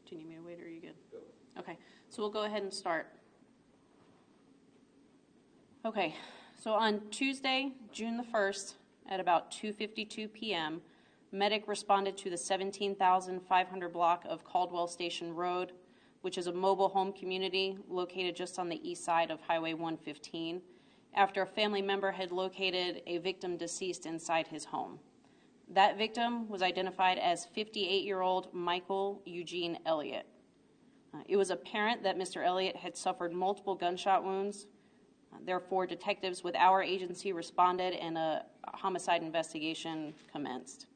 Do you need me to wait or are you good? Go. Okay, so we'll go ahead and start. Okay, so on Tuesday, June the 1st, at about 2:52 p.m., medic responded to the 17,500 block of Caldwell Station Road, which is a mobile home community located just on the east side of Highway 115, after a family member had located a victim deceased inside his home. That victim was identified as 58-year-old Michael Euguene Elliot. It was apparent that Mr. Elliot had suffered multiple gunshot wounds. Therefore, detectives with our agency responded and a homicide investigation commenced.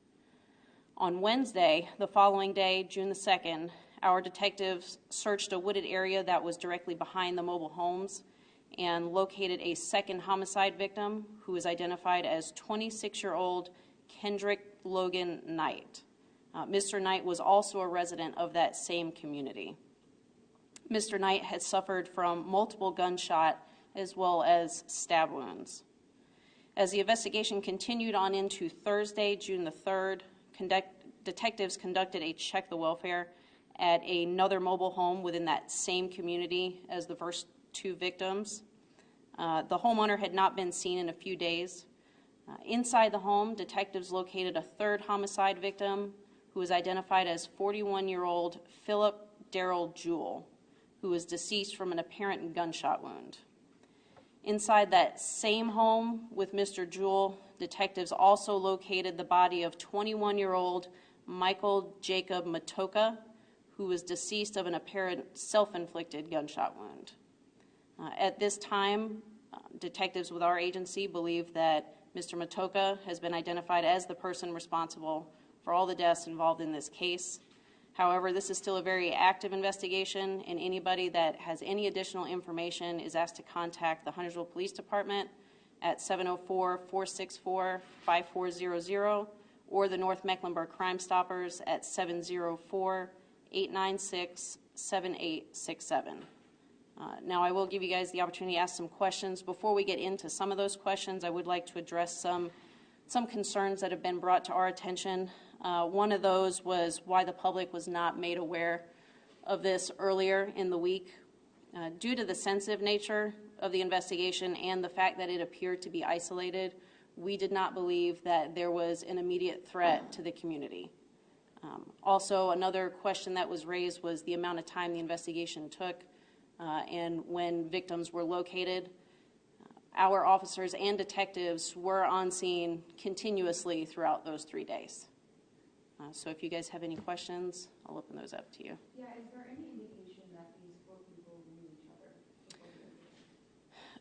On Wednesday, the following day, June the 2nd, our detectives searched a wooded area that was directly behind the mobile homes and located a second homicide victim who was identified as 26-year-old Kendrick Eugene Knight. Mr. Knight was also a resident of that same community. Mr. Knight had suffered from multiple gunshot as well as stab wounds. As the investigation continued on into Thursday, June the 3rd, detectives conducted a check the welfare at another mobile home within that same community as the first two victims. The homeowner had not been seen in a few days. Inside the home, detectives located a third homicide victim who was identified as 41-year-old Phillip Daryl Jewell, who was deceased from an apparent gunshot wound. Inside that same home with Mr. Jewell, detectives also located the body of 21-year-old Michael Jacob Matoka, who was deceased of an apparent self-inflicted gunshot wound. At this time, detectives with our agency believe that Mr. Matoka has been identified as the person responsible for all the deaths involved in this case. However, this is still a very active investigation, and anybody that has any additional information is asked to contact the Huntersville Police Department at 704-464-5400 or the North Mecklenburg Crime Stoppers at 704-896-7867. Now, I will give you guys the opportunity to ask some questions. Before we get into some of those questions, I would like to address some concerns that have been brought to our attention. One of those was why the public was not made aware of this earlier in the week. Due to the sensitive nature of the investigation and the fact that it appeared to be isolated, we did not believe that there was an immediate threat to the community. Also, another question that was raised was the amount of time the investigation took and when victims were located. Our officers and detectives were on scene continuously throughout those 3 days. So if you guys have any questions, I'll open those up to you. Yeah, is there any indication that these four people knew each other?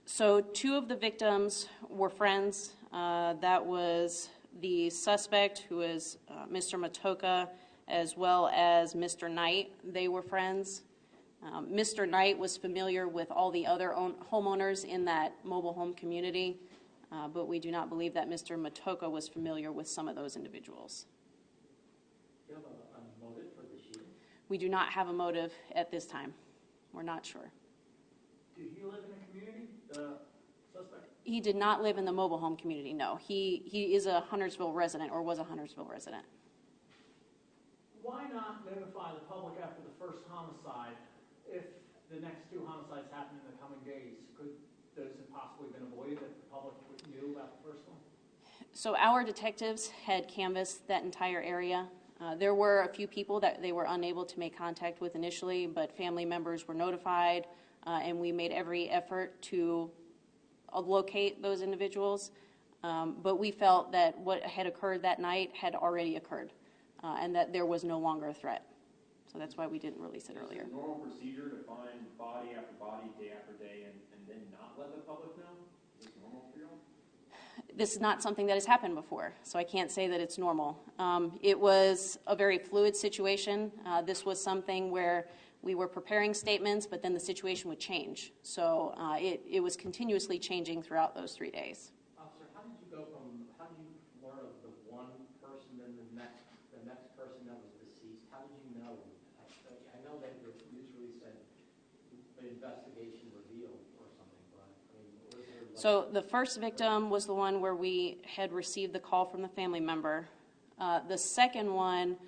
So two of the victims were friends. That was the suspect, who is Mr. Matoka, as well as Mr. Knight. They were friends. Mr. Knight was familiar with all the other homeowners in that mobile home community, but we do not believe that Mr. Matoka was familiar with some of those individuals. Do you have a motive for the shooting? We do not have a motive at this time. We're not sure. Did he live in a community, the suspect? He did not live in the mobile home community, no. He is a Huntersville resident, or was a Huntersville resident. Why not notify the public after the first homicide if the next two homicides happen in the coming days? Could those have possibly been avoided if the public knew about the first one? So our detectives had canvassed that entire area. There were a few people that they were unable to make contact with initially, but family members were notified, and we made every effort to locate those individuals. But we felt that what had occurred that night had already occurred, and that there was no longer a threat. So that's why we didn't release it earlier. Is it a normal procedure to find body after body, day after day, and then not let the public know? Is this normal for you all? This is not something that has happened before, so I can't say that it's normal. It was a very fluid situation. This was something where we were preparing statements, but then the situation would change. So it was continuously changing throughout those 3 days. Officer, how did you learn of the one person and the next person that was deceased? How did you know? I know that the news release said the investigation revealed or something, but I mean, was there like... So the first victim was the one where we had received the call from the family member. The second one,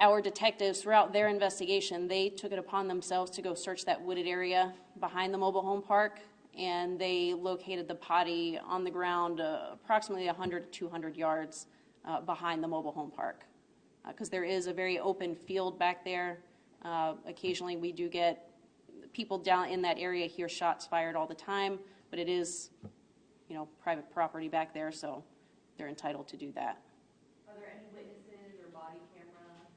our detectives, throughout their investigation, they took it upon themselves to go search that wooded area behind the mobile home park, and they located the body on the ground approximately 100 to 200 yards behind the mobile home park. Because there is a very open field back there. Occasionally we do get people down in that area hear shots fired all the time, but it is, private property back there, so they're entitled to do that. Are there any witnesses or body camera?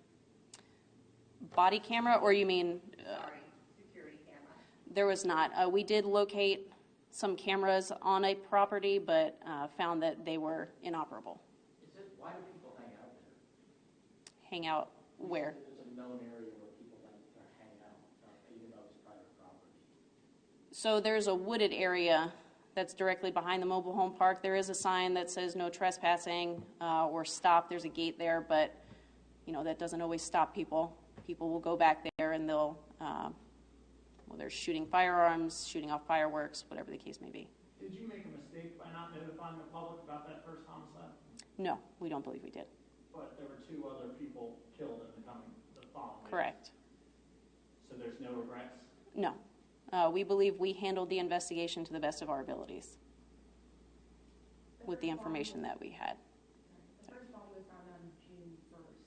Body camera, or you mean? Security camera. There was not. We did locate some cameras on a property, but found that they were inoperable. Why do people hang out there? Hang out where? There's a known area where people like to hang out, even though it's private property. So there's a wooded area that's directly behind the mobile home park. There is a sign that says no trespassing or stop. There's a gate there, but that doesn't always stop people. People will go back there and they'll, they're shooting firearms, shooting off fireworks, whatever the case may be. Did you make a mistake by not notifying the public about that first homicide? No, we don't believe we did. But there were 2 other people killed in the following days. Correct. So there's no regrets? No. We believe we handled the investigation to the best of our abilities with the information that we had. The first body was found on June 1st.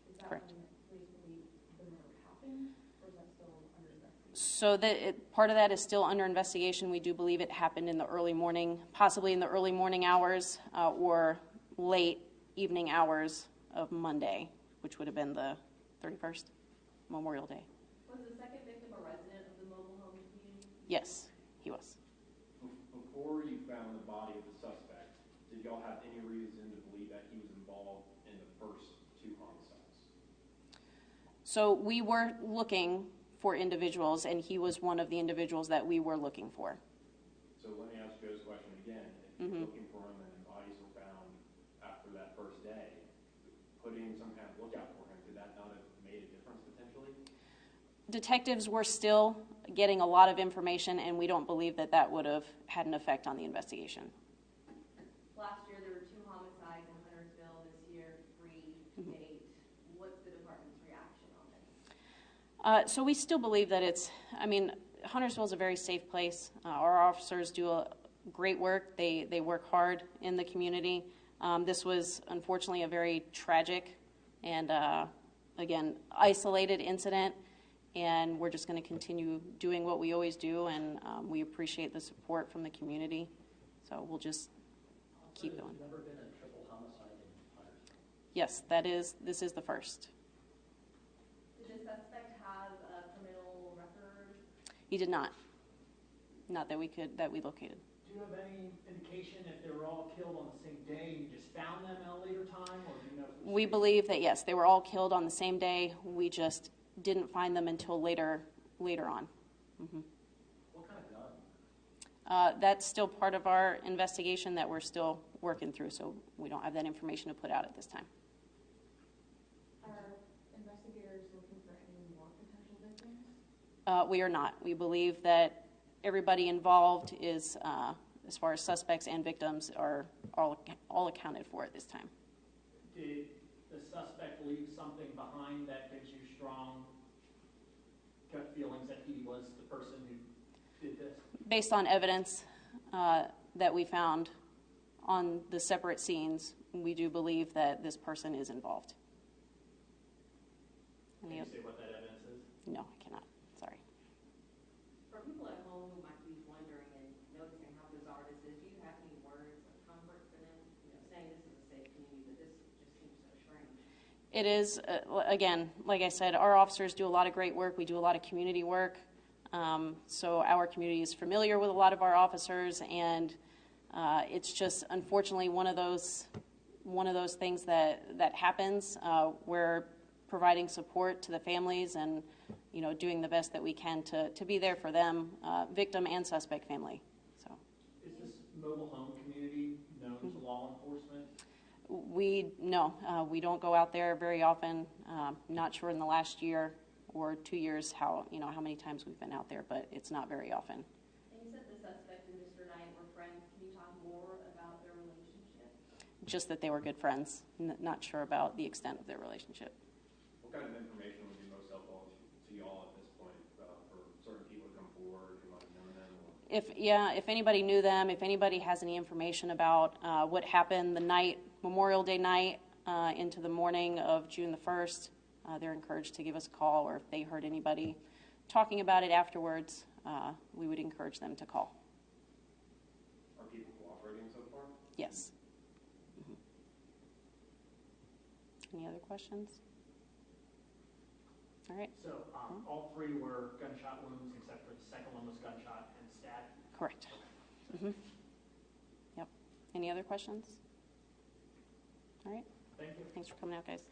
Is that Correct. when police believe the murder happened, or is that still under investigation? So part of that is still under investigation. We do believe it happened in the early morning, possibly in the early morning hours or late evening hours of Monday, which would have been the 31st, Memorial Day. Was the second victim a resident of the mobile home community? Yes, he was. Before you found the body of the suspect, did y'all have any reason to believe that he was involved in the first 2 homicides? So we were looking for individuals, and he was one of the individuals that we were looking for. So let me ask Joe's question again. If you're looking for him and bodies were found after that first day, putting some kind of lookout for him, could that not have made a difference potentially? Detectives were still getting a lot of information, and we don't believe that that would have had an effect on the investigation. Last year there were 2 homicides in Huntersville. This year 3 to date. What's the department's reaction on this? So we still believe that Huntersville is a very safe place. Our officers do great work. They work hard in the community. This was unfortunately a very tragic and, again, isolated incident, and we're just going to continue doing what we always do, and we appreciate the support from the community. So we'll just keep going. There's never been a triple homicide in Huntersville? Yes, this is the first. Did the suspect have a criminal record? He did not. Not that we located. Do you have any indication if they were all killed on the same day and you just found them at a later time, or do you know? We believe that, yes, they were all killed on the same day. We just didn't find them until later on. What kind of gun? That's still part of our investigation that we're still working through, so we don't have that information to put out at this time. Are investigators looking for any more potential victims? We are not. We believe that everybody involved is, as far as suspects and victims, are all accounted for at this time. Did the suspect leave something behind that gives you strong gut feelings that he was the person who did this? Based on evidence that we found on the separate scenes, we do believe that this person is involved. Can you say what that evidence is? No, I cannot. Sorry. For people at home who might be wondering and noticing how bizarre this is, do you have any words of comfort for them? Saying this is a safe community, but this just seems so strange. It is, again, like I said, our officers do a lot of great work. We do a lot of community work. So our community is familiar with a lot of our officers, and it's just unfortunately one of those things that happens. We're providing support to the families and doing the best that we can to be there for them, victim and suspect family. So Is this mobile home community known to law enforcement? we don't go out there very often. Not sure in the last year or 2 years how many times we've been out there, but it's not very often. And you said the suspect and Mr. Knight were friends. Can you talk more about their relationship? Just that they were good friends. Not sure about the extent of their relationship. What kind of information would be most helpful to y'all at this point for certain people to come forward who might have known them? If anybody knew them, if anybody has any information about what happened the night, Memorial Day night, into the morning of June the 1st, they're encouraged to give us a call, or if they heard anybody talking about it afterwards, we would encourage them to call. Are people cooperating so far? Yes. Any other questions? All right. So all three were gunshot wounds, except for the second one was gunshot and stab? Correct. Yep. Any other questions? All right. Thank you. Thanks for coming out, guys.